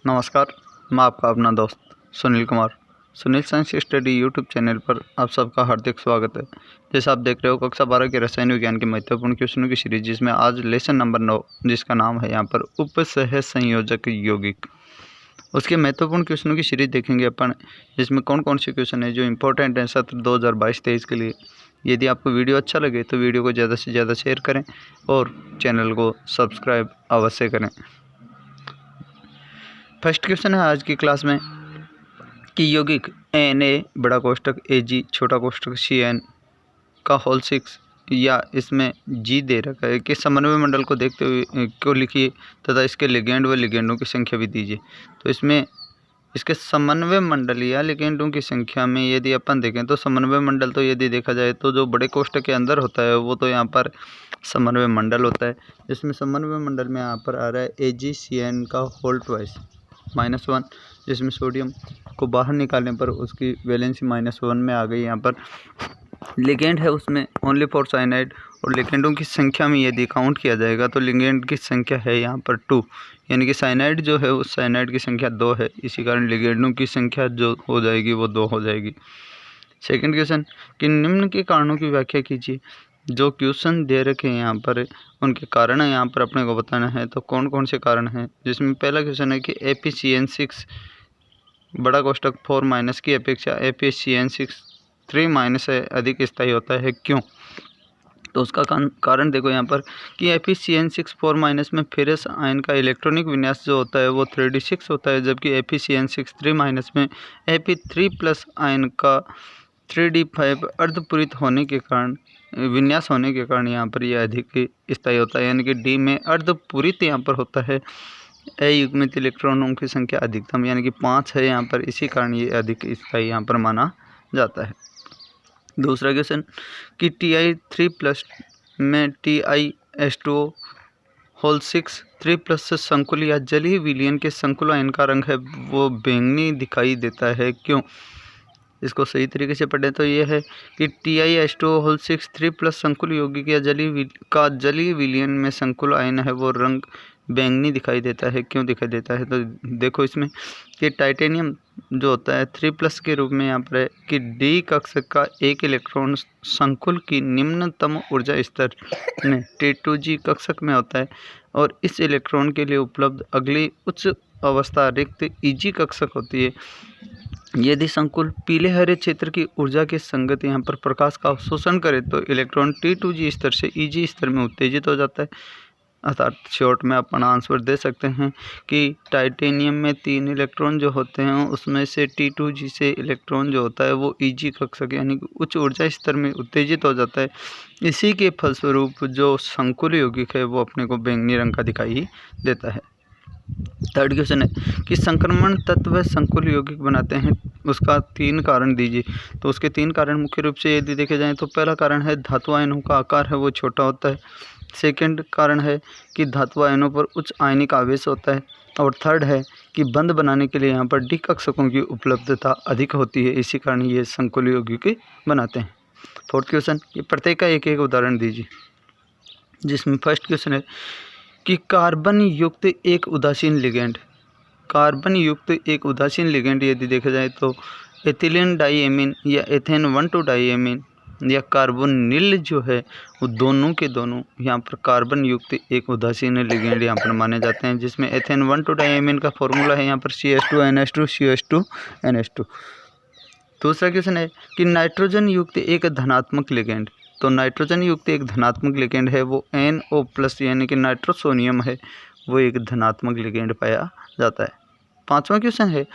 नमस्कार, मैं आपका अपना दोस्त Sunil Kumar. Sunil science study YouTube channel पर आप सबका हार्दिक स्वागत है। जैसा आप देख रहे हो कक्षा 12 के रसायन विज्ञान के महत्वपूर्ण क्वेश्चनों की सीरीज, जिसमें आज लेसन नंबर 9 जिसका नाम है यहाँ पर उपसह संयोजक यौगिक, उसके महत्वपूर्ण क्वेश्चनों की सीरीज देखेंगे अपन, जिसमें कौन कौन से क्वेश्चन है जो इंपॉर्टेंट हैं सत्र 2022-23 के लिए। यदि आपको वीडियो अच्छा लगे तो वीडियो को ज़्यादा से ज़्यादा शेयर करें और चैनल को सब्सक्राइब अवश्य करें। फर्स्ट क्वेश्चन है आज की क्लास में कि यौगिक Na बड़ा कोष्टक Ag छोटा कोष्टक Cn का होल 6 या इसमें G दे रखा है कि समन्वय मंडल को देखते हुए को लिखिए तथा इसके लिगेंड व लिगेंडों की संख्या भी दीजिए। तो इसमें इसके समन्वय मंडल या लिगेंडों की संख्या में यदि अपन देखें तो समन्वय मंडल तो यदि देखा जाए तो जो बड़े कोष्टक के अंदर होता है वो तो यहाँ पर समन्वय मंडल होता है, जिसमें समन्वय मंडल में यहाँ पर आ रहा है AgCN का होल ट्वाइस -1, जिसमें सोडियम को बाहर निकालने पर उसकी वैलेंसी -1 में आ गई। यहाँ पर लिगेंड है उसमें ओनली फॉर साइनाइड, और लिगेंडों की संख्या में यदि काउंट किया जाएगा तो लिगेंड की संख्या है यहाँ पर 2, यानी कि साइनाइड जो है उस साइनाइड की संख्या 2 है, इसी कारण लिगेंडों की संख्या जो हो जाएगी वो 2 हो जाएगी। सेकंड क्वेश्चन कि निम्न के कारणों की व्याख्या कीजिए। जो क्वेश्चन दे रखे हैं यहाँ पर उनके कारण यहाँ पर अपने को बताना है। तो कौन कौन से कारण हैं, जिसमें पहला क्वेश्चन है कि APCN6 बड़ा कोष्टक 4- की अपेक्षा APCN6 3- से अधिक स्थायी होता है, क्यों? तो उसका कारण देखो यहाँ पर कि APCN6 4- में फेरस आयन का इलेक्ट्रॉनिक विन्यास जो होता है वो 3d6 होता है, जबकि APCN6 3- में Ap3+ आयन का 3d5 अर्धपूरित होने के कारण विन्यास होने के कारण यहाँ पर यह अधिक स्थायी होता है, यानी कि D में अर्धपूरित यहाँ पर होता है। अयुग्मित इलेक्ट्रॉनों की संख्या अधिकतम यानी कि 5 है यहाँ पर, इसी कारण ये अधिक स्थायी यहाँ पर माना जाता है। दूसरा क्वेश्चन कि Ti3+ में TiH2O होल 6 3+ से संकुल या जलीय विलयन के संकुल आयन का रंग है वो बैंगनी दिखाई देता है, क्यों? इसको सही तरीके से पढ़ें तो ये है कि TiH2O होल 6 3+ संकुल यौगिक या जलीय विलयन में संकुल आयन है वो रंग बैंगनी दिखाई देता है, क्यों दिखाई देता है? तो देखो इसमें कि टाइटेनियम जो होता है 3+ के रूप में यहाँ पर है कि D कक्षक का एक इलेक्ट्रॉन संकुल की निम्नतम ऊर्जा स्तर में T2G कक्षक में होता है, और इस इलेक्ट्रॉन के लिए उपलब्ध अगली उच्च अवस्था रिक्त Eg कक्षक होती है। यदि संकुल पीले हरे क्षेत्र की ऊर्जा के संगत यहाँ पर प्रकाश का अवशोषण करे तो इलेक्ट्रॉन T2G स्तर से Eg स्तर में उत्तेजित हो जाता है। अर्थात शॉर्ट में अपन आंसर दे सकते हैं कि टाइटेनियम में 3 इलेक्ट्रॉन जो होते हैं उसमें से T2G से इलेक्ट्रॉन जो होता है वो Eg कक्षक यानी कि उच्च ऊर्जा स्तर में उत्तेजित हो जाता है। इसी के फलस्वरूप जो संकुल यौगिक है वो अपने को बैंगनी रंग का दिखाई देता है। थर्ड क्वेश्चन है कि संक्रमण तत्व संकुल यौगिक बनाते हैं, उसका 3 कारण दीजिए। तो उसके 3 कारण मुख्य रूप से यदि देखे जाएं तो पहला कारण है धातु आयनों का आकार है वो छोटा होता है। सेकंड कारण है कि धातु आयनों पर उच्च आयनिक आवेश होता है, और थर्ड है कि बंध बनाने के लिए यहाँ पर D कक्षकों की उपलब्धता अधिक होती है, इसी कारण ये संकुल यौगिक बनाते हैं। फोर्थ क्वेश्चन कि प्रत्येक का एक एक उदाहरण दीजिए, जिसमें फर्स्ट क्वेश्चन है कि कार्बन युक्त एक उदासीन लिगेंड यदि देखा जाए तो एथिलीन डाइएमीन या एथेन 1,2 डाइएमीन या कार्बोनिल जो है वो दोनों के दोनों यहाँ पर कार्बन युक्त एक उदासीन लिगेंड यहाँ पर माने जाते हैं, जिसमें एथेन 1,2 डाइएमीन का फॉर्मूला है यहाँ पर CH2NH2 CH2NH2। दूसरा क्वेश्चन है कि नाइट्रोजन युक्त एक धनात्मक लिगेंड। तो नाइट्रोजन युक्त एक धनात्मक लिगेंड है वो NO+ यानी कि नाइट्रोसोनियम है, वो एक धनात्मक लिगेंड पाया जाता है। पांचवा क्वेश्चन है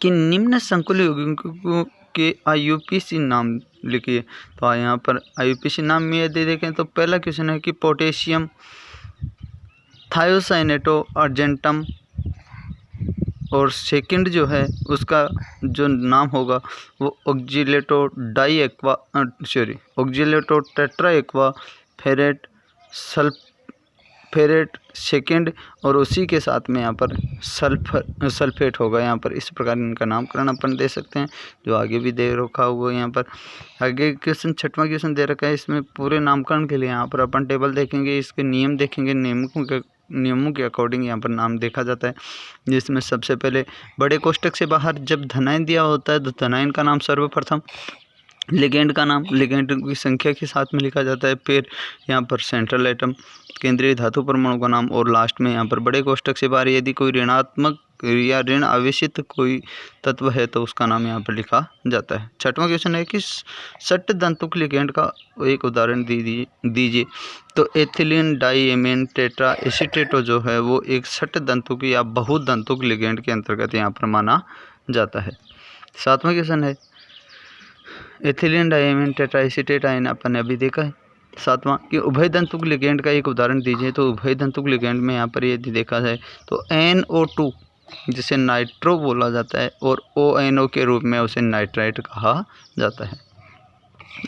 कि निम्न संकुल यौगिकों के IUPAC नाम लिखिए। तो यहाँ पर IUPAC नाम में यदि देखें तो पहला क्वेश्चन है कि पोटेशियम थायोसाइनेटो अर्जेंटम, और सेकंड जो है उसका जो नाम होगा वो oxalato tetra aqua ferrate sulphate second, और उसी के साथ में यहाँ पर सल्फेट होगा। यहाँ पर इस प्रकार इनका नामकरण अपन दे सकते हैं, जो आगे भी दे रखा हुआ है। यहाँ पर आगे क्वेश्चन छठवां क्वेश्चन दे रखा है, इसमें पूरे नामकरण के लिए यहाँ पर अपन टेबल देखेंगे, इसके नियम देखेंगे, नियमों के नियमों के अकॉर्डिंग यहाँ पर नाम देखा जाता है, जिसमें सबसे पहले बड़े कोष्टक से बाहर जब धनायन दिया होता है तो धनायन का नाम सर्वप्रथम, लिगेंड का नाम लिगेंड की संख्या के साथ में लिखा जाता है, फिर यहाँ पर सेंट्रल एटम केंद्रीय धातु परमाणु का नाम, और लास्ट में यहाँ पर बड़े कोष्टक से बाहर यदि कोई ऋणात्मक या ऋण आवेशित कोई तत्व है तो उसका नाम यहाँ पर लिखा जाता है। छठवां क्वेश्चन है कि षट धातुक लिगेंड का एक उदाहरण दीजिए। तो एथिलीन डाइएमीन टेट्रा एसीटेटो जो है वो एक षट धातुक या बहुत धातुक लिगेंड के अंतर्गत यहाँ पर माना जाता है। सातवां क्वेश्चन है ethylene diamine tetra acetate ion अपन ने अभी देखा है। सातवां कि उभय धातुक लिगेंड का एक उदाहरण दीजिए। तो उभय धातुक लिगेंड में यहाँ पर यदि देखा जाए तो NO2 जिसे नाइट्रो बोला जाता है और ONO के रूप में उसे नाइट्राइट कहा जाता है।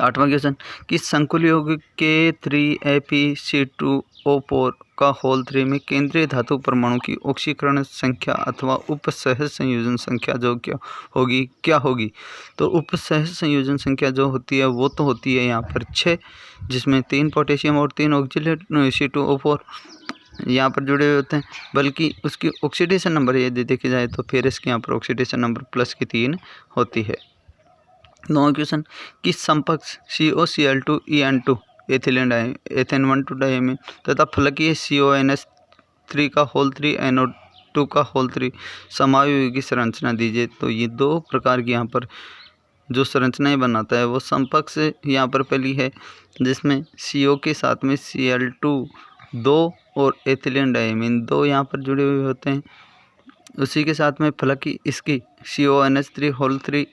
आठवां क्वेश्चन कि संकुल यौगिक के 3Ap(C2O4) का होल 3 में केंद्रीय धातु परमाणु की ऑक्सीकरण संख्या अथवा उपसहज संयोजन संख्या जो क्या होगी। तो उपसहज संयोजन संख्या जो होती है वो तो होती है यहाँ पर 6, जिसमें 3 पोटेशियम और 3 ऑक्सीलेट C2O4 यहाँ पर जुड़े हुए होते हैं, बल्कि उसकी ऑक्सीडेशन नंबर यदि देखे जाए तो फिर इसके यहाँ पर ऑक्सीडेशन नंबर +3 होती है। 9वां क्वेश्चन कि समकक्ष COCl2EN2 एथेन 1 डाइएमीन तथा फलकीय CONS3 का होल 3 NO2 का होल 3 समायोगी संरचना दीजिए। तो ये दो प्रकार की यहाँ पर जो संरचनाएं बनाता है वो समकक्ष यहाँ पर पहली है, जिसमें CO के साथ में Cl2 2 और एथिलीन डाइएमीन 2 यहाँ पर जुड़े हुए होते हैं। उसी के साथ में फलकी इसकी CONS3 होल 3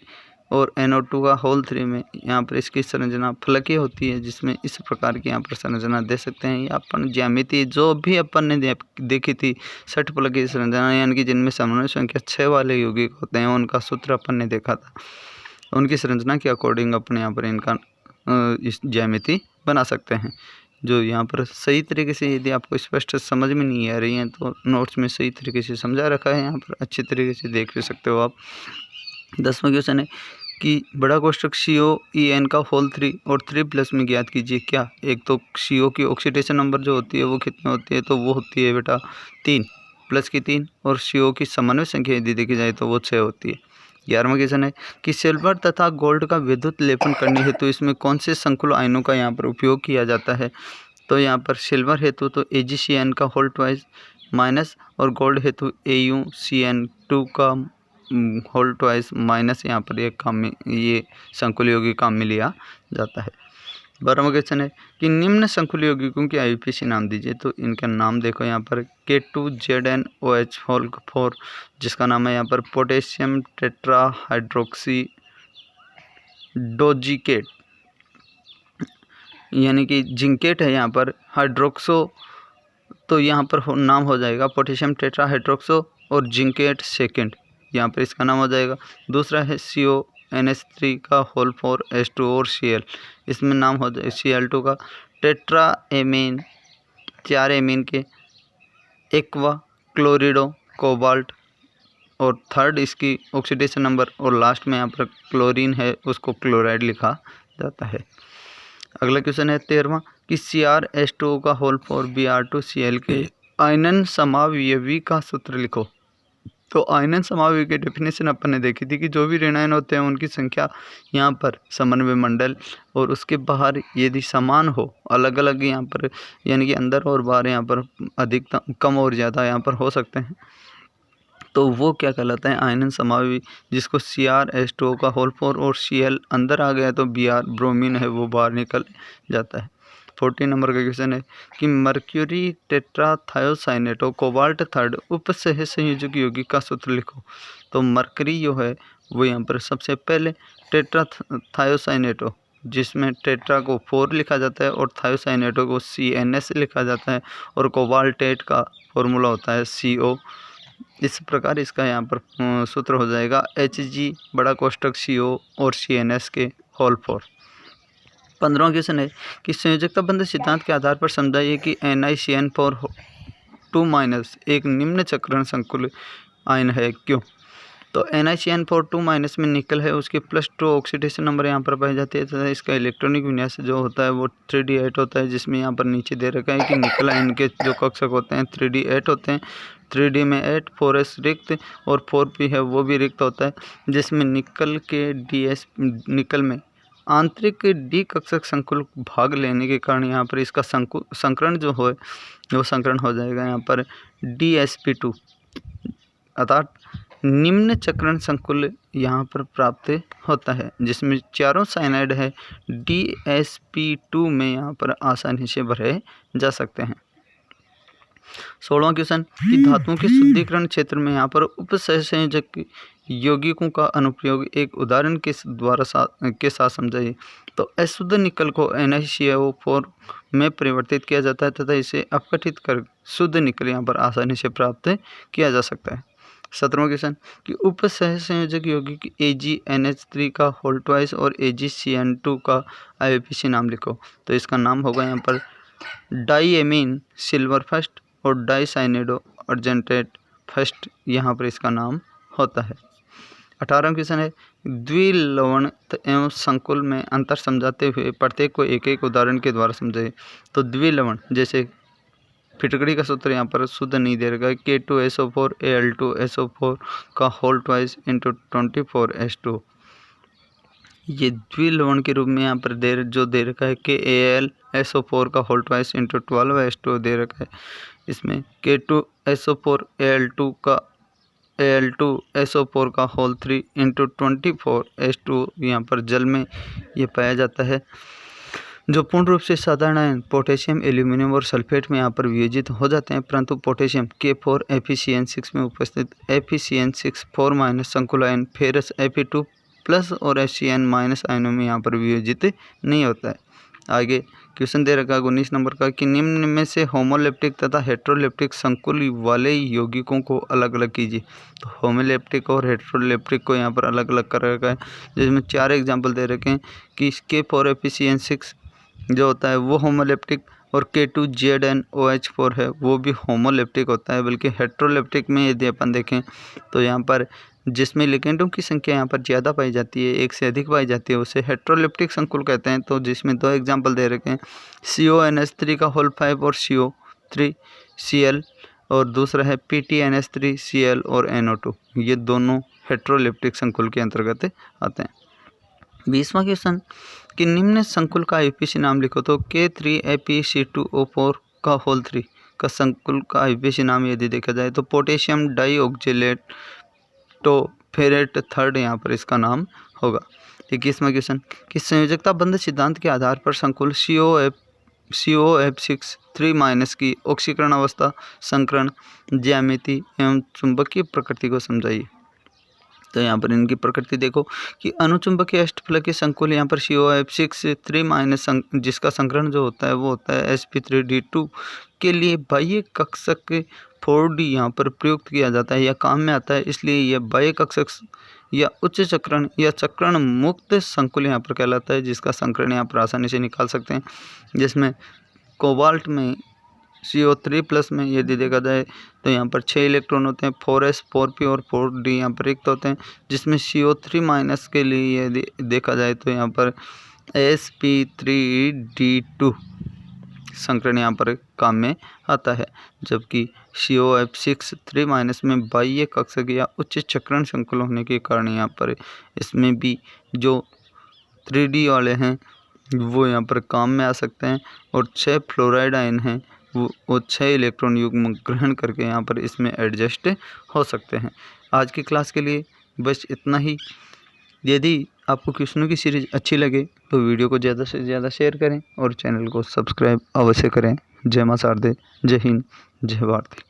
और NO2 का होल 3 में यहाँ पर इसकी संरचना फलकी होती है, जिसमें इस प्रकार की यहाँ पर संरचना दे सकते हैं। या अपन ज्यामिति जो भी अपन ने देखी थी 6 फलकी संरचना, यानी कि जिनमें समन्वय संख्या 6 वाले यौगिक होते हैं, उनका सूत्र अपन ने देखा था। उनकी संरचना के अकॉर्डिंग अपन यहाँ पर इनका इस ज्यामिति बना सकते हैं। जो यहाँ पर सही तरीके से यदि आपको स्पष्ट समझ में नहीं आ रही है तो नोट्स में सही तरीके से समझा रखा है, यहाँ पर अच्छी तरीके से देख भी सकते हो आप। 10वां क्वेश्चन है कि बड़ा कोष्टक COEN का होल 3 और 3+ में ज्ञात कीजिए क्या। एक तो CO की ऑक्सीडेशन नंबर जो होती है वो कितनी होती है, तो वो होती है बेटा 3 +3, और CO की समन्वय संख्या यदि देखी जाए तो वो 6 होती है। 11वां क्वेश्चन है कि सिल्वर तथा गोल्ड का विद्युत लेपन करने हेतु इसमें कौन से संकुल आयनों का यहाँ पर उपयोग किया जाता है। तो यहाँ पर सिल्वर हेतु तो AgCN का होल 2 माइनस, और गोल्ड हेतु AuCN2 का होल 2 माइनस यहाँ पर ये संकुल यौगिक काम में लिया जाता है। 12वां क्वेश्चन है कि निम्न संकुल यौगिकों की IUPAC नाम दीजिए। तो इनका नाम देखो यहाँ पर K2ZnOH होल 4 जिसका नाम है यहाँ पर पोटेशियम टेट्रा हाइड्रोक्सी डोजिकेट, यानी कि जिंकेट है यहाँ पर हाइड्रोक्सो, तो यहाँ पर नाम हो जाएगा पोटेशियम टेट्रा हाइड्रोक्सो और जिंकेट सेकेंड, यहाँ पर इसका नाम हो जाएगा। दूसरा है CONS3 का होल 4 H2 और Cl, इसमें नाम हो जाए Cl2 का टेट्रा एमीन 4 एमीन के एक्वा क्लोरिडो कोबाल्ट, और थर्ड इसकी ऑक्सीडेशन नंबर, और लास्ट में यहाँ पर क्लोरीन है उसको क्लोराइड लिखा जाता है। अगला क्वेश्चन है 13वां कि CrH2O का होल 4 Br2Cl के आयनन समावयवी का सूत्र लिखो। तो आयनन समावयवी की डेफिनेशन अपन ने देखी थी कि जो भी ऋणायन होते हैं उनकी संख्या यहाँ पर समन्वय मंडल और उसके बाहर यदि समान हो, अलग अलग यहाँ पर यानी कि अंदर और बाहर यहाँ पर अधिकतम कम और ज़्यादा यहाँ पर हो सकते हैं, तो वो क्या कहलाता है आयनन समावयवी, जिसको CrH2O का होल 4 और Cl अंदर आ गया तो Br ब्रोमीन है वो बाहर निकल जाता है। 14 नंबर का क्वेश्चन है कि मर्क्यूरी टेट्राथायोसाइनेटो कोबाल्ट थर्ड उपसह संयोजक यौगिक का सूत्र लिखो। तो मर्करी जो है वो यहाँ पर सबसे पहले टेट्राथायोसाइनेटो, जिसमें टेट्रा को 4 लिखा जाता है और थायोसाइनेटो को CNS लिखा जाता है, और कोबाल्टेट का फॉर्मूला होता है CO। इस प्रकार इसका यहाँ पर सूत्र हो जाएगा Hg बड़ा कोष्टक CO और CNS के होल 4। 15वां क्वेश्चन है कि संयोजकता बंध सिद्धांत के आधार पर समझाइए कि NiCN4 2- एक निम्न चक्रण संकुल आयन है क्यों। तो NiCN4 माइनस में निकल है, उसकी +2 ऑक्सीडेशन नंबर यहाँ पर पाई जाती है तथा इसका इलेक्ट्रॉनिक विन्यास जो होता है वो 3d8 होता है, जिसमें यहाँ पर नीचे दे रखा है कि निकल आयन के जो कक्षक होते हैं 3d8 होते हैं। 3d में 8, 4s रिक्त और 4p है वो भी रिक्त होता है, जिसमें निकल के निकल में आंतरिक डी कक्षक संकुल भाग लेने के कारण यहाँ पर इसका संकरण जो है वो संकरण हो जाएगा यहाँ पर DsP2, अर्थात निम्न चक्रण संकुल यहाँ पर प्राप्त होता है, जिसमें चारों साइनाइड है DsP2 में यहाँ पर आसानी से भरे जा सकते हैं। 16वां क्वेश्चन कि धातुओं के शुद्धिकरण क्षेत्र में यहाँ पर उपसहसंयोजक यौगिकों का अनुप्रयोग एक उदाहरण के साथ समझाइए। तो अशुद्ध निकल को NiCO4 में परिवर्तित किया जाता है तथा इसे अपघटित कर शुद्ध निकल यहाँ पर आसानी से प्राप्त किया जा सकता है। 17वां क्वेश्चन कि उपसहसंयोजक यौगिक AgNH3 का होल ट्वाइस और AgCN2 का IUPAC नाम लिखो। तो इसका नाम होगा यहाँ पर डाईएमीन सिल्वर फर्स्ट और डाईसाइनिडो अर्जेंटेट फर्स्ट, यहाँ पर इसका नाम होता है। 18वां क्वेश्चन है द्विलवण एवं संकुल में अंतर समझाते हुए प्रत्येक को एक एक उदाहरण के द्वारा समझाइए। तो द्विलवण जैसे फिटकड़ी का सूत्र यहाँ पर शुद्ध नहीं दे रखा है K2SO4 Al2SO4 का होल ट्वाइस इंटू 24H2, ये द्विलवण के रूप में यहाँ पर दे रखा है KAlSO4 का होल ट्वाइस इंटू 12H2 दे रखा है। इसमें K2SO4 Al2SO4 का होल 3 इंटू 24H2 यहाँ पर जल में ये पाया जाता है, जो पूर्ण रूप से साधारण आयन पोटेशियम, एल्यूमिनियम और सल्फेट में यहाँ पर वियोजित हो जाते हैं, परंतु पोटेशियम K4FeCN6 में उपस्थित FeCN6 4- संकुल आयन फेरस Fe2+ और FCN- आयनों में यहाँ पर वियोजित नहीं होता है। आगे क्वेश्चन दे रखा है 19 नंबर का कि निम्न में से होमोलेप्टिक तथा हेट्रोलेप्टिक संकुल वाले यौगिकों को अलग अलग कीजिए। तो होमोलेप्टिक और हेट्रोलेप्टिक को यहाँ पर अलग अलग कर रखा है, जिसमें 4 एग्जाम्पल दे रखे हैं कि K4FeCN6 जो होता है वो होमोलेप्टिक और K2ZnOH4 है वो भी होमोलेप्टिक होता है। बल्कि हेट्रोलेप्टिक में यदि अपन देखें तो यहाँ पर जिसमें लिगेंडों की संख्या यहाँ पर ज़्यादा पाई जाती है, एक से अधिक पाई जाती है, उसे हेट्रोलेप्टिक संकुल कहते हैं। तो जिसमें 2 एग्जाम्पल दे रखे हैं CONH3 का होल 5 और CO3Cl और दूसरा है PTNH3Cl और NO2, ये दोनों हेट्रोलेप्टिक संकुल के अंतर्गत आते हैं। 20वां क्वेश्चन कि निम्न संकुल का IUPAC नाम लिखो। तो K3FeC2O4 का होल 3 का संकुल का IUPAC नाम यदि देखा जाए तो पोटेशियम डाईऑक्जेलेट तो फेरेट थर्ड यहाँ पर इसका नाम होगा। 21वां क्वेश्चन कि संयोजकता बंध सिद्धांत के आधार पर संकुल COF6 3- की ऑक्सीकरण अवस्था, संकरण, ज्यामिति एवं चुंबकीय प्रकृति को समझाइए। तो यहाँ पर इनकी प्रकृति देखो कि अनुचुंबकीय अष्टफलकीय संकुल यहाँ पर COF6 3- जिसका संकरण जो होता है वो होता है sp3d2 के लिए बाह्य कक्षक 4d यहाँ पर प्रयुक्त किया जाता है या काम में आता है, इसलिए यह बाह्य कक्षक या उच्च चक्रण या चक्रण मुक्त संकुल यहाँ पर कहलाता है, जिसका संकरण यहाँ पर आसानी से निकाल सकते हैं। जिसमें कोबाल्ट में CO3+ में यदि देखा जाए तो यहाँ पर 6 इलेक्ट्रॉन होते हैं, 4s 4p और 4d यहाँ पर रिक्त होते हैं। जिसमें CO3- के लिए यदि देखा जाए तो यहाँ पर sp3d2 संकरण यहाँ पर काम में आता है, जबकि COF6 3- में बाह्य कक्षक या उच्च चक्रण संकुल होने के कारण यहाँ पर इसमें भी जो 3d वाले हैं वो यहाँ पर काम में आ सकते हैं और 6 फ्लोराइड आयन हैं वो 6 इलेक्ट्रॉन युग्म ग्रहण करके यहाँ पर इसमें एडजस्ट हो सकते हैं। आज की क्लास के लिए बस इतना ही। यदि आपको क्वेश्चनों की सीरीज अच्छी लगे तो वीडियो को ज़्यादा से ज़्यादा शेयर करें और चैनल को सब्सक्राइब अवश्य करें। जय मां शारदे, जय हिंद, जय भारत।